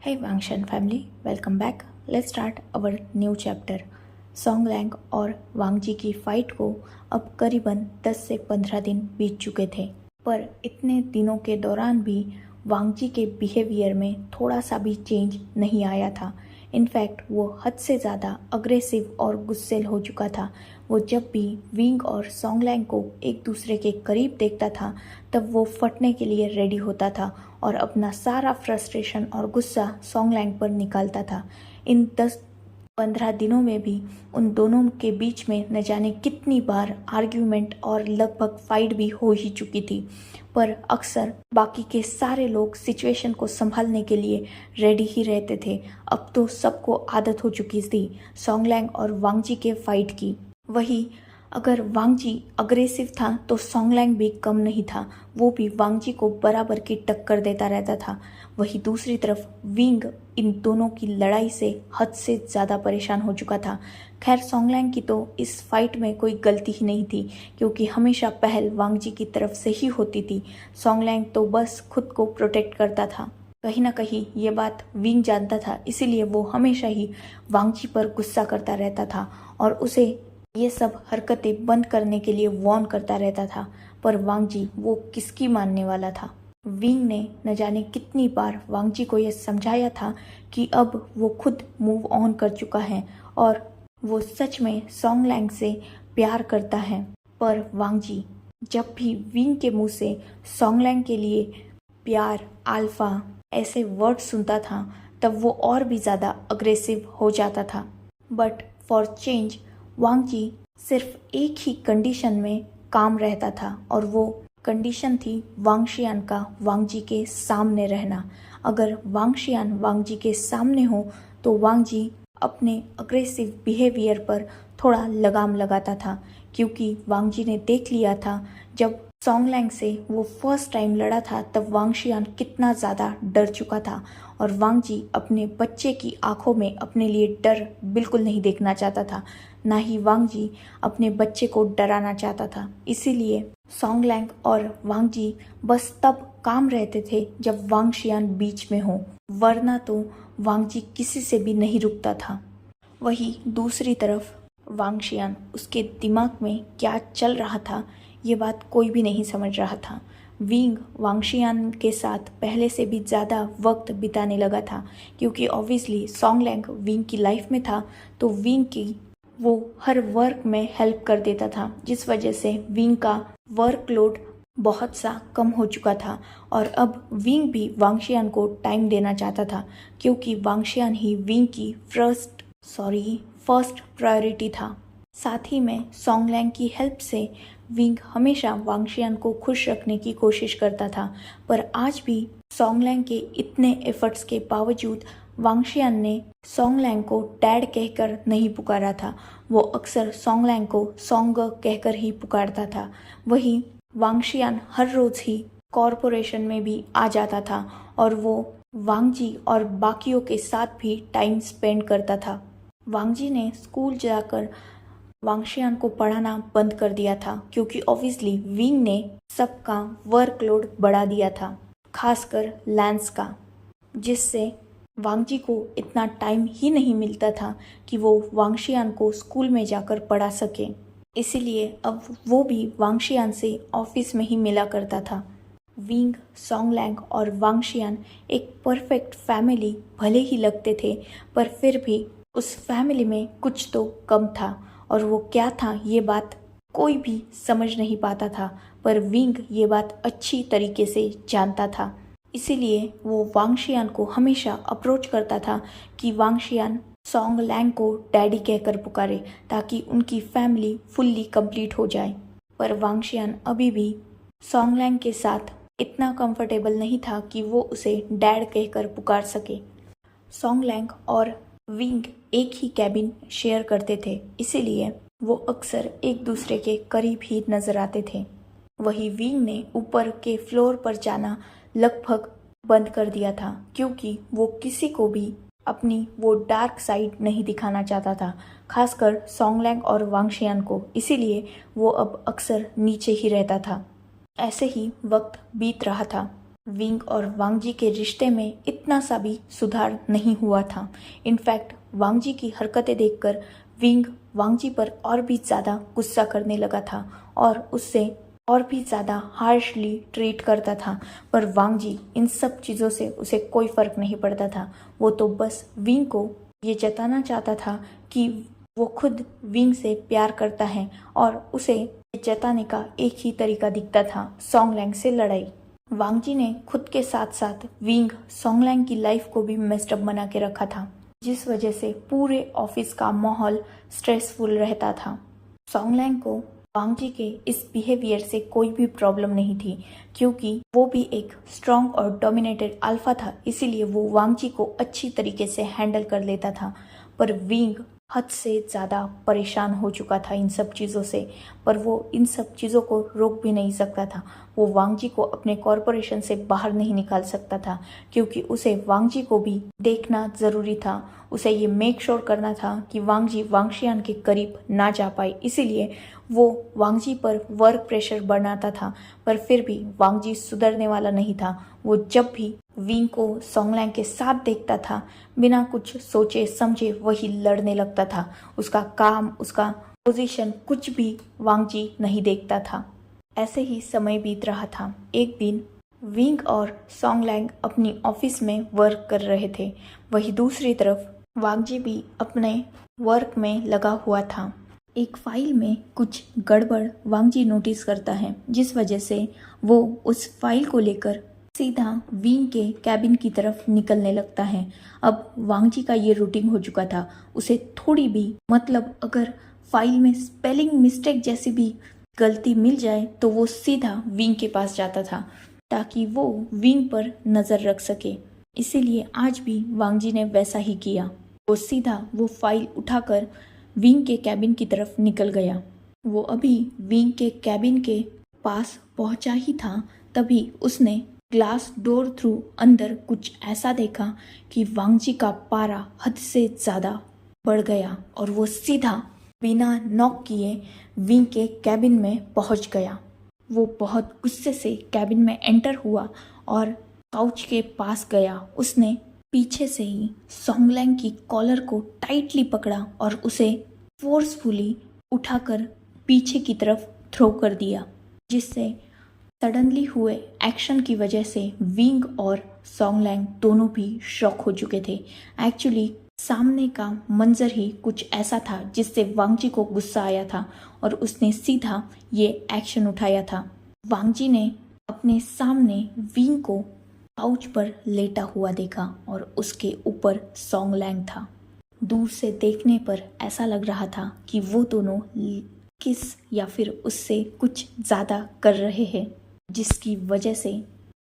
Hey Wangshan family, welcome back. Let's start our new chapter. सॉन्गलैंग और वांगजी की fight को अब करीबन 10 से 15 दिन बीत चुके थे, पर इतने दिनों के दौरान भी वांगजी के बिहेवियर में थोड़ा सा भी चेंज नहीं आया था। इनफैक्ट वो हद से ज़्यादा अग्रेसिव और गुस्सेल हो चुका था। वो जब भी विंग और सॉन्गलैंग को एक दूसरे के करीब देखता था तब वो फटने के लिए रेडी होता था और अपना सारा फ्रस्ट्रेशन और गुस्सा सॉन्गलैंग पर निकालता था। इन 10-15 दिनों में भी उन दोनों के बीच में न जाने कितनी बार आर्ग्यूमेंट और लगभग फाइट भी हो ही चुकी थी, पर अक्सर बाकी के सारे लोग सिचुएशन को संभालने के लिए रेडी ही रहते थे। अब तो सबको आदत हो चुकी थी सॉन्गलैंग और वांगजी के फाइट की। वही अगर वांगजी अग्रेसिव था तो सॉन्गलैंग भी कम नहीं था, वो भी वांगजी को बराबर की टक्कर देता रहता था। वही दूसरी तरफ विंग इन दोनों की लड़ाई से हद से ज़्यादा परेशान हो चुका था। खैर सॉन्गलैंग की तो इस फाइट में कोई गलती ही नहीं थी, क्योंकि हमेशा पहल वांगजी की तरफ से ही होती थी। सॉन्गलैंग तो बस खुद को प्रोटेक्ट करता था। कहीं ना कहीं ये बात विंग जानता था, इसीलिए वो हमेशा ही वांगजी पर गुस्सा करता रहता था और उसे ये सब हरकतें बंद करने के लिए वॉर्न करता रहता था। पर वांगजी वो किसकी मानने वाला था। विंग ने न जाने कितनी बार वांगजी को यह समझाया था कि अब वो खुद मूव ऑन कर चुका है और वो सच में सॉन्गलैंग से प्यार करता है। पर वांगजी जब भी विंग के मुंह से सॉन्गलैंग के लिए प्यार, अल्फा ऐसे वर्ड सुनता था तब वो और भी ज़्यादा अग्रेसिव हो जाता था। बट फॉर चेंज वांगजी सिर्फ एक ही कंडीशन में काम रहता था और वो कंडीशन थी वांगशियान का वांगजी के सामने रहना। अगर वांगशियान वांगजी के सामने हो तो वांगजी अपने अग्रेसिव बिहेवियर पर थोड़ा लगाम लगाता था, क्योंकि वांगजी ने देख लिया था जब सॉन्गलैंग से वो फर्स्ट टाइम लड़ा था तब वांगशियान कितना ज़्यादा डर चुका था और वांगजी अपने बच्चे की आंखों में अपने लिए डर बिल्कुल नहीं देखना चाहता था, ना ही वांगजी अपने बच्चे को डराना चाहता था। इसीलिए सॉन्गलैंग और वांगजी बस तब काम रहते थे जब वांगशियान बीच में हो, वरना तो वांगजी किसी से भी नहीं रुकता था। वही दूसरी तरफ वांगशियान, उसके दिमाग में क्या चल रहा था ये बात कोई भी नहीं समझ रहा था। विंग वांगशियान के साथ पहले से भी ज़्यादा वक्त बिताने लगा था, क्योंकि ऑब्वियसली सॉन्गलैंग विंग की लाइफ में था तो विंग की वो हर वर्क में हेल्प कर देता था, जिस वजह से विंग का वर्कलोड बहुत सा कम हो चुका था। और अब विंग भी वांगशियान को टाइम देना चाहता था, क्योंकि वांगशियान ही विंग की फर्स्ट प्रायोरिटी था। साथ ही में सॉन्गलैंग की हेल्प से विंग हमेशा वांगशियान को खुश रखने की कोशिश करता था, पर आज भी सॉन्गलैंग के इतने एफर्ट्स के बावजूद वांगशियान ने सॉन्गलैंग को डैड कहकर नहीं पुकारा था। वो अक्सर सॉन्गलैंग को सॉन्ग कहकर ही पुकारता था। वही वांगशियान हर रोज ही कॉरपोरेशन में भी आ जाता था और वो वांगजी और बाकियों के साथ भी टाइम स्पेंड करता था। वांगजी ने स्कूल जाकर वांगशियान को पढ़ाना बंद कर दिया था, क्योंकि ऑब्वियसली विंग ने सबका वर्कलोड बढ़ा दिया था, खासकर लैंस का, जिससे वांगजी को इतना टाइम ही नहीं मिलता था कि वो वांगशियान को स्कूल में जाकर पढ़ा सके। इसीलिए अब वो भी वांगशियान से ऑफिस में ही मिला करता था। विंग, सॉन्गलैंग और वांगशियान एक परफेक्ट फैमिली भले ही लगते थे, पर फिर भी उस फैमिली में कुछ तो कम था, और वो क्या था ये बात कोई भी समझ नहीं पाता था, पर विंग ये बात अच्छी तरीके से जानता था। इसीलिए वो वांगशियान को हमेशा अप्रोच करता था कि वांगशियान सॉन्गलैंग को डैडी कहकर पुकारे, ताकि उनकी फैमिली फुल्ली कंप्लीट हो जाए। पर वांगशियान अभी भी सॉन्गलैंग के साथ इतना कंफर्टेबल नहीं था कि वो उसे डैड कहकर पुकार सके। सॉन्गलैंग और विंग एक ही कैबिन शेयर करते थे, इसीलिए वो अक्सर एक दूसरे के करीब ही नजर आते थे। वही विंग ने ऊपर के फ्लोर पर जाना लगभग बंद कर दिया था, क्योंकि वो किसी को भी अपनी वो डार्क साइड नहीं दिखाना चाहता था, खासकर सॉन्गलैंग और वांगशियान को। इसीलिए वो अब अक्सर नीचे ही रहता था। ऐसे ही वक्त बीत रहा था। विंग और वांगजी के रिश्ते में इतना सा भी सुधार नहीं हुआ था। इनफैक्ट वांगजी की हरकतें देखकर विंग वांगजी पर और भी ज़्यादा गुस्सा करने लगा था और उससे और भी ज़्यादा हार्शली ट्रीट करता था। पर वांगजी इन सब चीज़ों से उसे कोई फ़र्क नहीं पड़ता था। वो तो बस विंग को ये जताना चाहता था कि वो खुद विंग से प्यार करता है और उसे ये जताने का एक ही तरीका दिखता था, सॉन्गलैंग से लड़ाई। वांगजी ने खुद के साथ साथ विंग सॉन्गलैंग की लाइफ को भी मेस्ड अप बना के रखा था, जिस वजह से पूरे ऑफिस का माहौल स्ट्रेसफुल रहता था। सॉन्गलैंग को वांगजी के इस बिहेवियर से कोई भी प्रॉब्लम नहीं थी, क्योंकि वो भी एक स्ट्रॉन्ग और डोमिनेटेड अल्फा था, इसीलिए वो वांगजी को अच्छी तरीके से हैंडल कर लेता था। पर विंग हद से ज़्यादा परेशान हो चुका था इन सब चीज़ों से, पर वो इन सब चीज़ों को रोक भी नहीं सकता था। वो वांगजी को अपने कॉरपोरेशन से बाहर नहीं निकाल सकता था, क्योंकि उसे वांगजी को भी देखना ज़रूरी था। उसे ये मेक श्योर करना था कि वांगजी वांगशियान के करीब ना जा पाए, इसीलिए वो वांगजी पर वर्क प्रेशर बनाता था। पर फिर भी वांगजी सुधरने वाला नहीं था। वो जब भी विंग को सॉन्गलैंग के साथ देखता था, बिना कुछ सोचे समझे वही लड़ने लगता था। उसका काम, उसका पोजीशन कुछ भी वांगजी नहीं देखता था। ऐसे ही समय बीत रहा था। एक दिन विंग और सॉन्गलैंग अपनी ऑफिस में वर्क कर रहे थे, वही दूसरी तरफ वांगजी भी अपने वर्क में लगा हुआ था। एक फाइल में कुछ गड़बड़ वांगजी नोटिस करता है, जिस वजह से वो उस फाइल को लेकर सीधा विंग के कैबिन की तरफ निकलने लगता है। अब वांगजी का ये रूटीन हो चुका था। उसे थोड़ी भी मतलब अगर फाइल में स्पेलिंग मिस्टेक जैसी भी गलती मिल जाए तो वो सीधा विंग के पास जाता था, ताकि वो विंग पर नज़र रख सके। इसीलिए आज भी वांगजी ने वैसा ही किया। वो सीधा वो फाइल उठाकर विंग के कैबिन की तरफ निकल गया। वो अभी विंग के कैबिन के पास पहुंचा ही था, तभी उसने ग्लास डोर थ्रू अंदर कुछ ऐसा देखा कि वांगजी का पारा हद से ज़्यादा बढ़ गया और वो सीधा बिना नॉक किए विंग के कैबिन में पहुंच गया। वो बहुत गुस्से से कैबिन में एंटर हुआ और काउच के पास गया। उसने पीछे से ही सॉन्गलैंग की कॉलर को टाइटली पकड़ा और उसे फोर्सफुली उठाकर पीछे की तरफ थ्रो कर दिया, जिससे सडनली हुए एक्शन की वजह से विंग और सॉन्गलैंग दोनों भी शॉक हो चुके थे। एक्चुअली सामने का मंजर ही कुछ ऐसा था जिससे वांगजी को गुस्सा आया था और उसने सीधा ये एक्शन उठाया था। वांगजी ने अपने सामने विंग को काउच पर लेटा हुआ देखा और उसके ऊपर सॉन्गलैंग था। दूर से देखने पर ऐसा लग रहा था कि वो दोनों किस या फिर उससे कुछ ज़्यादा कर रहे हैं, जिसकी वजह से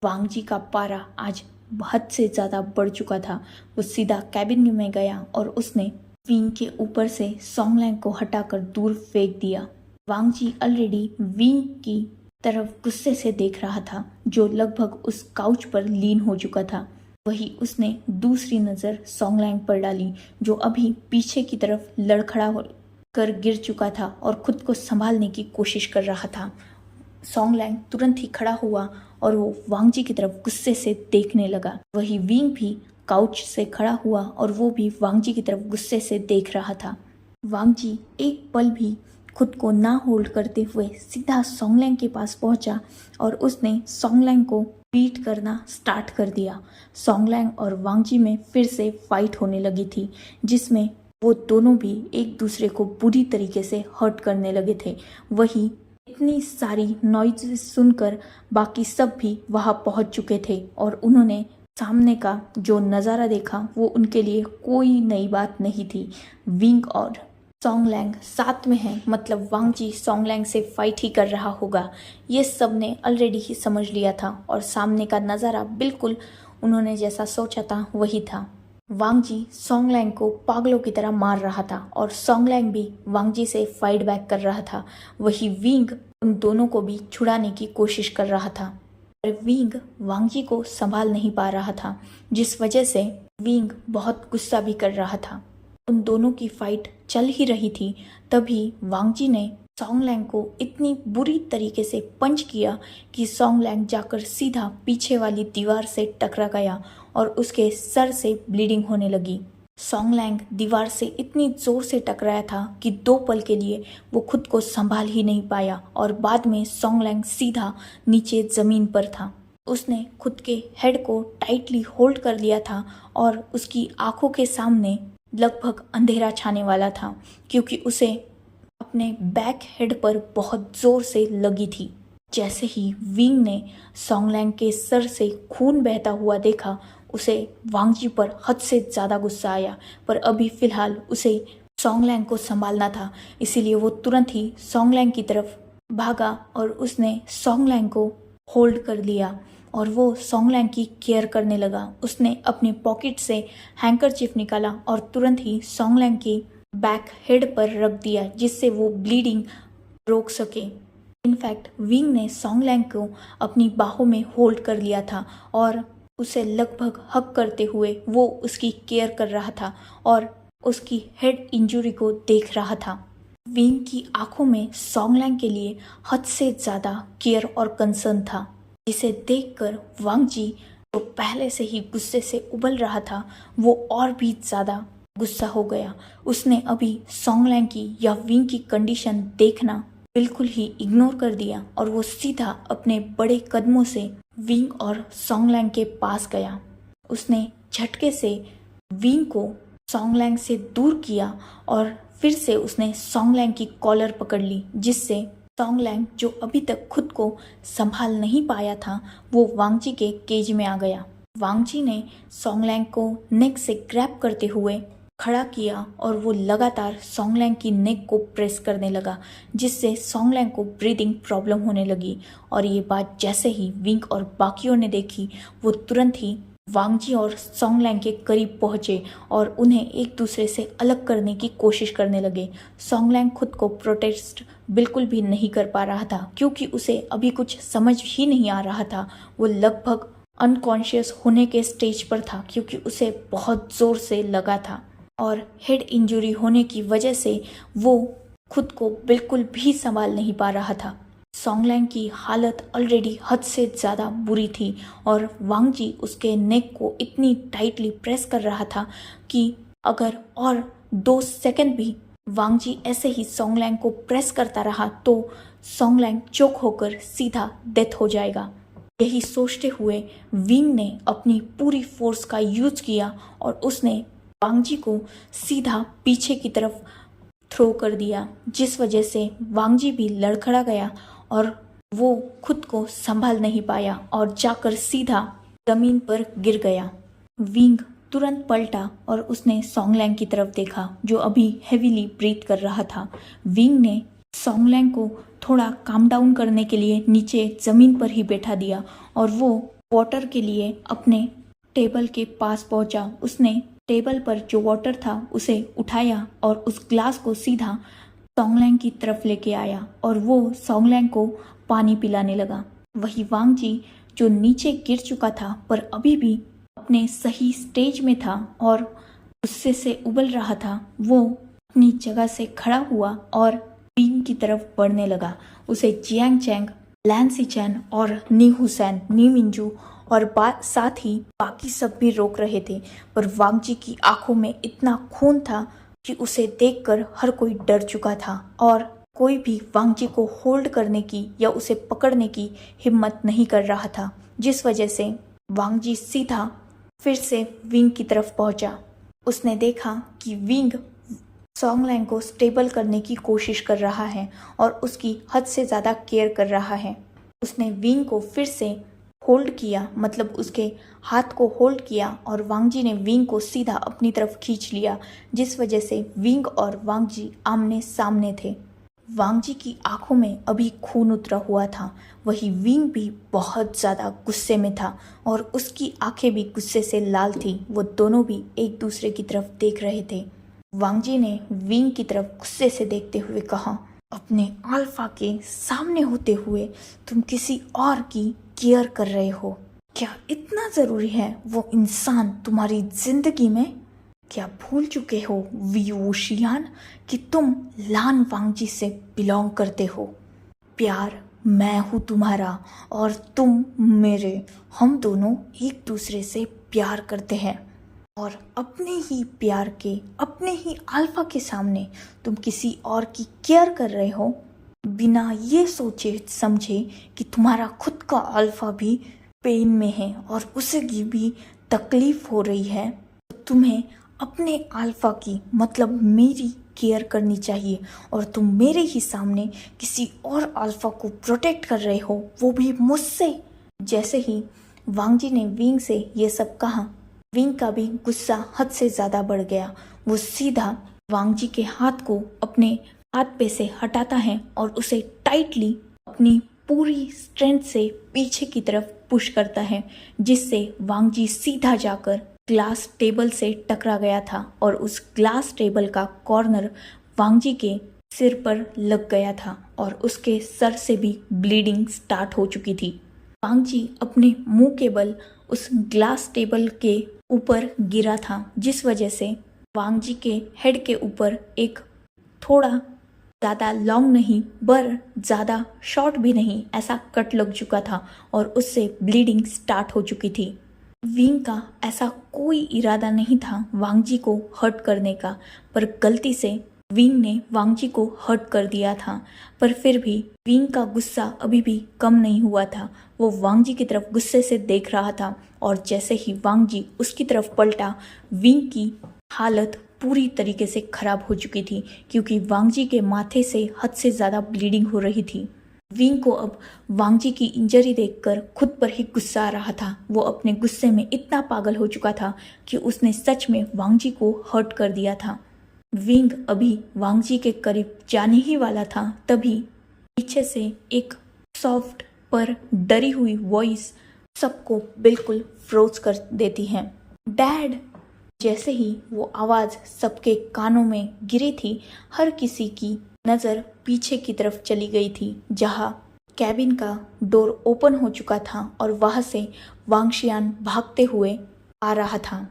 वांगजी का पारा आज हद से ज़्यादा बढ़ चुका था। वो सीधा कैबिन में गया और उसने विंग के ऊपर से सॉन्गलैंग को हटाकर दूर फेंक दिया। वांगजी ऑलरेडी विंग की तरफ गुस्से से देख रहा था, जो लगभग उस काउच पर लीन हो चुका था। वही उसने दूसरी नज़र सॉन्गलैंग पर डाली, जो अभी पीछे की तरफ लड़खड़ा कर गिर चुका था और खुद को संभालने की कोशिश कर रहा था। सॉन्गलैंग तुरंत ही खड़ा हुआ और वो वांगजी की तरफ गुस्से से देखने लगा। वही विंग भी काउच से खड़ा हुआ और वो भी वांगजी की तरफ गुस्से से देख रहा था। वांगजी एक पल भी खुद को ना होल्ड करते हुए सीधा सॉन्गलैंग के पास पहुंचा और उसने सॉन्गलैंग को बीट करना स्टार्ट कर दिया। सॉन्गलैंग और वांगजी में फिर से फाइट होने लगी थी, जिसमें वो दोनों भी एक दूसरे को बुरी तरीके से हर्ट करने लगे थे। वही इतनी सारी नॉइज़ सुनकर बाकी सब भी वहां पहुंच चुके थे और उन्होंने सामने का जो नज़ारा देखा वो उनके लिए कोई नई बात नहीं थी। विंग और सॉन्गलैंग साथ में है, मतलब वांगजी सॉन्गलैंग से फाइट ही कर रहा होगा। ये सब ने ऑलरेडी ही समझ लिया था और सामने का नज़ारा बिल्कुल उन्होंने जैसा सोचा था वही था। वांगजी सॉन्गलैंग को पागलों की तरह मार रहा था और सॉन्गलैंग भी वांगजी से फाइट बैक कर रहा था। वही विंग उन दोनों को भी छुड़ाने की कोशिश कर रहा था, पर विंग वांगजी को संभाल नहीं पा रहा था, जिस वजह से विंग बहुत गुस्सा भी कर रहा था। उन दोनों की फाइट चल ही रही थी, तभी वांगजी ने सॉन्गलैंग को इतनी बुरी तरीके से पंच किया कि सॉन्गलैंग जाकर सीधा पीछे वाली दीवार से टकरा गया और उसके सर से ब्लीडिंग होने लगी। सॉन्गलैंग दीवार से इतनी जोर से टकराया था कि 2 पल के लिए वो खुद को संभाल ही नहीं पाया और बाद में सॉन्गलैंग सीधा नीचे जमीन पर था। उसने खुद के हेड को टाइटली होल्ड कर लिया था और उसकी आंखों के सामने लगभग अंधेरा छाने वाला था क्योंकि उसे अपने बैक हेड पर बहुत जोर से लगी थी। जैसे ही विंग ने सॉन्गलैंग के सर से खून बहता हुआ देखा, उसे वांगजी पर हद से ज़्यादा गुस्सा आया, पर अभी फिलहाल उसे सॉन्गलैंग को संभालना था, इसीलिए वो तुरंत ही सॉन्गलैंग की तरफ भागा और उसने सॉन्गलैंग को होल्ड कर लिया और वो सॉन्गलैंग की केयर करने लगा। उसने अपनी पॉकेट से हैंकरचीफ निकाला और तुरंत ही सॉन्गलैंग की बैक हेड पर रख दिया जिससे वो ब्लीडिंग रोक सके। इनफैक्ट विंग ने सॉन्गलैंग को अपनी बाहों में होल्ड कर लिया था और उसे लगभग हग करते हुए वो उसकी केयर कर रहा था और उसकी हेड इंजरी को देख रहा था। विंग की आंखों में सॉन्गलैंग के लिए हद से ज़्यादा केयर और कंसर्न था, जिसे देखकर वांगजी जो पहले से ही गुस्से से उबल रहा था वो और भी ज़्यादा गुस्सा हो गया। उसने अभी सॉन्गलैंग की या विंग की कंडीशन देखना बिल्कुल ही इग्नोर कर दिया और वो सीधा अपने बड़े कदमों से विंग और सॉन्गलैंग के पास गया। उसने झटके से विंग को सॉन्गलैंग से दूर किया और फिर से उसने सॉन्गलैंग की कॉलर पकड़ ली, जिससे सॉन्गलैंग जो अभी तक खुद को संभाल नहीं पाया था वो वांगजी के केज में आ गया। वांगजी ने सॉन्गलैंग को नेक से ग्रैब करते हुए खड़ा किया और वो लगातार सॉन्गलैंग की नेक को प्रेस करने लगा, जिससे सॉन्गलैंग को ब्रीदिंग प्रॉब्लम होने लगी। और ये बात जैसे ही विंग और बाकियों ने देखी, वो तुरंत ही वांगजी और सॉन्गलैंग के करीब पहुंचे और उन्हें एक दूसरे से अलग करने की कोशिश करने लगे। सॉन्गलैंग खुद को प्रोटेस्ट बिल्कुल भी नहीं कर पा रहा था क्योंकि उसे अभी कुछ समझ ही नहीं आ रहा था। वो लगभग अनकॉन्शियस होने के स्टेज पर था क्योंकि उसे बहुत जोर से लगा था और हेड इंजरी होने की वजह से वो खुद को बिल्कुल भी संभाल नहीं पा रहा था। सॉन्गलैंग की हालत ऑलरेडी हद से ज़्यादा बुरी थी और वांगजी उसके नेक को इतनी टाइटली प्रेस कर रहा था कि अगर और 2 सेकंड भी वांगजी ऐसे ही सॉन्गलैंग को प्रेस करता रहा तो सॉन्गलैंग चोक होकर सीधा डेथ हो जाएगा। यही सोचते हुए विंग ने अपनी पूरी फोर्स का यूज किया और उसने वांगजी को सीधा पीछे की तरफ थ्रो कर दिया, जिस वजह से वांगजी भी लड़खड़ा गया और वो खुद को संभाल नहीं पाया और जाकर सीधा जमीन पर गिर गया। विंग तुरंत पलटा और उसने सॉन्गलैंग की तरफ देखा जो अभी हेवीली ब्रीथ कर रहा था। विंग ने सॉन्गलैंग को थोड़ा काम डाउन करने के लिए नीचे जमीन पर ही बैठा दिया और वो वाटर के लिए अपने टेबल के पास पहुंचा। उसने टेबल पर जो वाटर था उसे उठाया और उस ग्लास को सीधा सॉन्गलैंग की तरफ लेके आया और वो सॉन्गलैंग को पानी पिलाने लगा। वही वांगजी जो नीचे गिर चुका था पर अभी भी अपने सही स्टेज में था और गुस्से से उबल रहा था, वो अपनी जगह से खड़ा हुआ और विंग की तरफ बढ़ने लगा। उसे जियांग चैंग, लैन सिचैन और नी हुसैन, नी मिंजू और साथ ही बाकी सब भी रोक रहे थे, पर वांगजी की आंखों में इतना खून था कि उसे देखकर हर कोई डर चुका था और कोई भी वांगजी को होल्ड करने की या उसे पकड़ने की हिम्मत नहीं कर रहा था, जिस वजह से वांगजी सीधा फिर से विंग की तरफ पहुंचा। उसने देखा कि विंग सॉन्गलैंग को स्टेबल करने की कोशिश कर रहा है और उसकी हद से ज़्यादा केयर कर रहा है। उसने विंग को फिर से होल्ड किया, मतलब उसके हाथ को होल्ड किया और वांगजी ने विंग को सीधा अपनी तरफ खींच लिया, जिस वजह से विंग और वांगजी आमने सामने थे। वांगजी की आंखों में अभी खून उतरा हुआ था, वही विंग भी बहुत ज़्यादा गुस्से में था और उसकी आंखें भी गुस्से से लाल थी। वो दोनों भी एक दूसरे की तरफ देख रहे थे। वांगजी ने विंग की तरफ गुस्से से देखते हुए कहा, अपने अल्फा के सामने होते हुए तुम किसी और की केयर कर रहे हो, क्या इतना ज़रूरी है वो इंसान तुम्हारी जिंदगी में? क्या भूल चुके हो विवूशियान कि तुम लान वांगजी से बिलोंग करते हो? प्यार मैं हूँ तुम्हारा और तुम मेरे। हम दोनों एक दूसरे से प्यार करते हैं और अपने ही प्यार के, अपने ही अल्फा के सामने तुम किसी और की केयर कर रहे हो बिना ये सोचे समझे कि तुम्हारा खुद का अल्फा भी पेन में है और उसे की भी तकलीफ हो रही है। तो तुम्हें अपने अल्फा की, मतलब मेरी केयर करनी चाहिए और तुम मेरे ही सामने किसी और अल्फा को प्रोटेक्ट कर रहे हो, वो भी मुझसे। जैसे ही वांगजी ने विंग से ये सब कहा, विंग का भी गुस्सा हद से ज्यादा बढ़ गया। वो सीधा वांगजी के हाथ को अपने हाथ पे से हटाता है और उसे टाइटली अपनी पूरी स्ट्रेंथ से पीछे की तरफ पुश करता है, जिससे वांगजी सीधा जाकर ग्लास टेबल से टकरा गया था और उस ग्लास टेबल का कॉर्नर वांगजी के सिर पर लग गया था और उसके सर से भी ब्लीडिंग स्टार्ट हो चुकी थी। वांगजी अपने मुंह के बल उस ग्लास टेबल के ऊपर गिरा था, जिस वजह से वांगजी के हेड के ऊपर एक थोड़ा ज़्यादा लॉन्ग नहीं पर ज़्यादा शॉर्ट भी नहीं ऐसा कट लग चुका था और उससे ब्लीडिंग स्टार्ट हो चुकी थी। विंग का ऐसा कोई इरादा नहीं था वांगजी को हर्ट करने का, पर गलती से विंग ने वांगजी को हर्ट कर दिया था। पर फिर भी विंग का गुस्सा अभी भी कम नहीं हुआ था। वो वांगजी की तरफ गुस्से से देख रहा था और जैसे ही वांगजी उसकी तरफ पलटा, विंग की हालत पूरी तरीके से खराब हो चुकी थी क्योंकि वांगजी के माथे से हद से ज़्यादा ब्लीडिंग हो रही थी। विंग को अब वांगजी की इंजरी देखकर खुद पर ही गुस्सा आ रहा था। वो अपने गुस्से में इतना पागल हो चुका था कि उसने सच में वांगजी को हर्ट कर दिया था। विंग अभी वांगजी के करीब जाने ही वाला था, तभी पीछे से एक सॉफ्ट पर डरी हुई वॉइस सबको बिल्कुल फ्रोज कर देती है, डैड। जैसे ही वो आवाज़ सबके कानों में गिरी थी, हर किसी की नज़र पीछे की तरफ चली गई थी, जहाँ कैबिन का डोर ओपन हो चुका था और वहाँ से वांगशियान भागते हुए आ रहा था।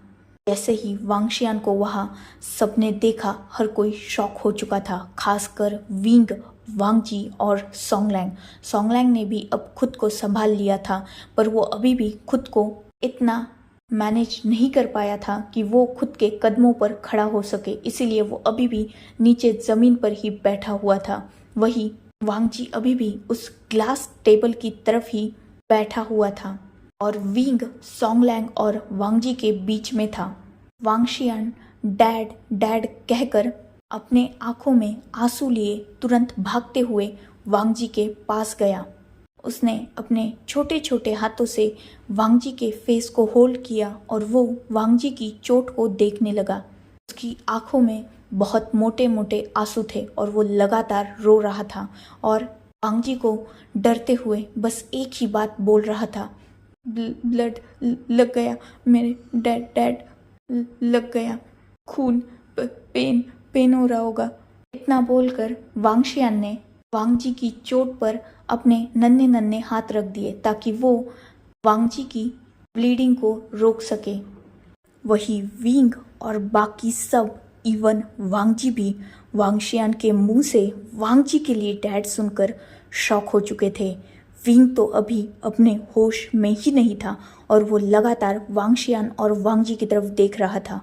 जैसे ही वांगशियान को वहाँ सबने देखा, हर कोई शॉक हो चुका था, खासकर विंग, वांगजी और सोंगलैंग। सोंगलैंग ने भी अब खुद को संभाल लिया था, पर वो अभी भी खुद को इतना मैनेज नहीं कर पाया था कि वो खुद के कदमों पर खड़ा हो सके, इसीलिए वो अभी भी नीचे ज़मीन पर ही बैठा हुआ था। वही वांगजी अभी भी उस ग्लास टेबल की तरफ ही बैठा हुआ था और विंग सोंगलैंग और वांगजी के बीच में था। वांगशियान डैड डैड कहकर अपने आंखों में आंसू लिए तुरंत भागते हुए वांगजी के पास गया। उसने अपने छोटे छोटे हाथों से वांगजी के फेस को होल्ड किया और वो वांगजी की चोट को देखने लगा। उसकी आंखों में बहुत मोटे मोटे आंसू थे और वो लगातार रो रहा था और वांगजी को डरते हुए बस एक ही बात बोल रहा था, ब्लड लग गया मेरे डैड लग गया, खून, पेन हो रहा होगा। इतना बोलकर वांगशियान ने वांगजी की चोट पर अपने नन्हे नन्हे हाथ रख दिए ताकि वो वांगजी की ब्लीडिंग को रोक सके। वही विंग और बाकी सब, इवन वांगजी भी वांगशियान के मुंह से वांगजी के लिए डैड सुनकर शॉक हो चुके थे। विंग तो अभी अपने होश में ही नहीं था और वो लगातार वांगशियान और वांगजी की तरफ देख रहा था।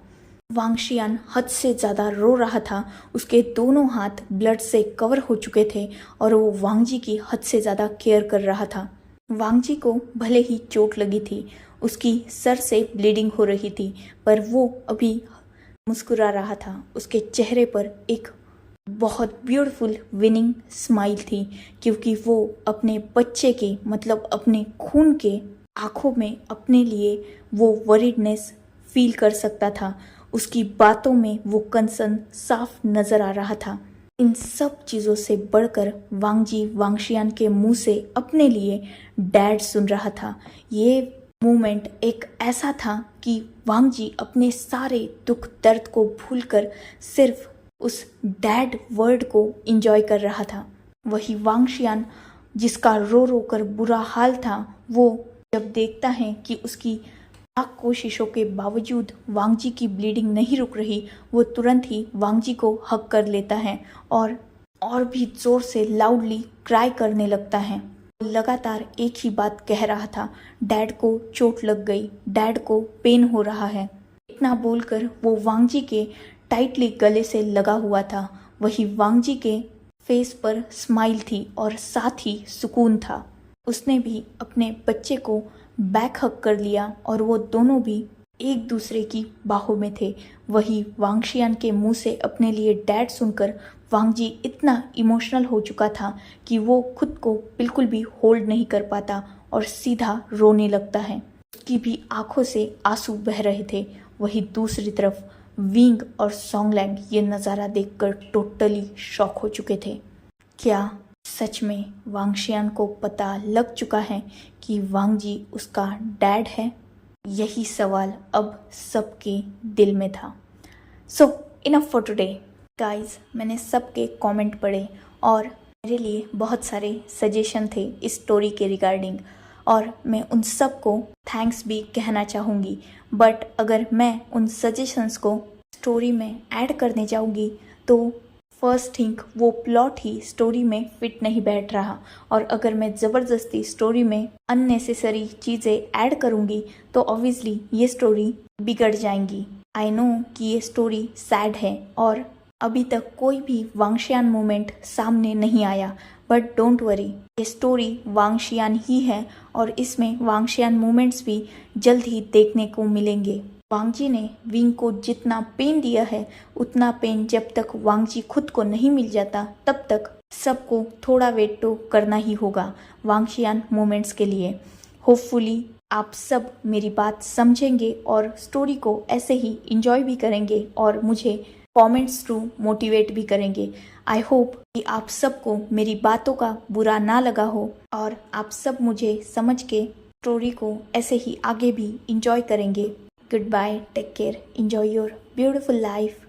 वांगशियान हद से ज़्यादा रो रहा था, उसके दोनों हाथ ब्लड से कवर हो चुके थे और वो वांगजी की हद से ज़्यादा केयर कर रहा था। वांगजी को भले ही चोट लगी थी, उसकी सर से ब्लीडिंग हो रही थी, पर वो अभी मुस्कुरा रहा था। उसके चेहरे पर एक बहुत ब्यूटीफुल विनिंग स्माइल थी क्योंकि वो अपने बच्चे के, मतलब अपने खून के आंखों में अपने लिए वो वरीडनेस फील कर सकता था। उसकी बातों में वो कंसर्न साफ नजर आ रहा था। इन सब चीज़ों से बढ़कर वांगजी वांगशियान के मुंह से अपने लिए डैड सुन रहा था। ये मोमेंट एक ऐसा था कि वांगजी अपने सारे दुख दर्द को भूलकर सिर्फ उस डैड वर्ड को एंजॉय कर रहा था। वही वांगशियान, जिसका रो रो कर बुरा हाल था, वो जब देखता है कि उसकी लाख कोशिशों के बावजूद वांगजी की ब्लीडिंग नहीं रुक रही। वो तुरंत ही वांगजी को हग कर लेता है और भी जोर से लाउडली क्राई करने लगता है। लगातार एक ही बात कह रहा था, डैड को चोट लग गई, डैड को पेन हो रहा है। इतना बोलकर वो वांगजी के टाइटली गले से लगा हुआ था। वही वांगजी के फेस पर स्माइल थी और साथ ही सुकून था। उसने भी अपने बच्चे को बैक हग कर लिया और वो दोनों भी एक दूसरे की बाहों में थे। वही वांगशियान के मुंह से अपने लिए डैड सुनकर वांगजी इतना इमोशनल हो चुका था कि वो खुद को बिल्कुल भी होल्ड नहीं कर पाता और सीधा रोने लगता है। उसकी भी आंखों से आंसू बह रहे थे। वही दूसरी तरफ विंग और सॉन्गलैंग ये नज़ारा देखकर टोटली शॉक हो चुके थे। क्या सच में वांगशियान को पता लग चुका है कि वांगजी उसका डैड है? यही सवाल अब सबके दिल में था। सो इनफ फॉर टुडे गाइस। मैंने सबके कमेंट पढ़े और मेरे लिए बहुत सारे सजेशन थे इस स्टोरी के रिगार्डिंग और मैं उन सबको थैंक्स भी कहना चाहूँगी। बट अगर मैं उन सजेशंस को स्टोरी में ऐड करने जाऊँगी तो फर्स्ट थिंग वो प्लॉट ही स्टोरी में फिट नहीं बैठ रहा और अगर मैं ज़बरदस्ती स्टोरी में अननेसेसरी चीज़ें ऐड करूँगी तो ऑब्वियसली ये स्टोरी बिगड़ जाएंगी। आई नो कि ये स्टोरी सैड है और अभी तक कोई भी वांगशियान मोमेंट सामने नहीं आया, बट डोंट वरी, ये स्टोरी वांगशियान ही है और इसमें वांगशियान मोमेंट्स भी जल्द ही देखने को मिलेंगे। वांगजी ने विंग को जितना पेन दिया है उतना पेन जब तक वांगजी खुद को नहीं मिल जाता तब तक सबको थोड़ा वेट तो करना ही होगा वांगशियान मोमेंट्स के लिए। होपफुली आप सब मेरी बात समझेंगे और स्टोरी को ऐसे ही इंजॉय भी करेंगे और मुझे कमेंट्स थ्रू मोटिवेट भी करेंगे। आई होप कि आप सबको मेरी बातों का बुरा ना लगा हो और आप सब मुझे समझ के स्टोरी को ऐसे ही आगे भी इंजॉय करेंगे। Goodbye, take care, enjoy your beautiful life.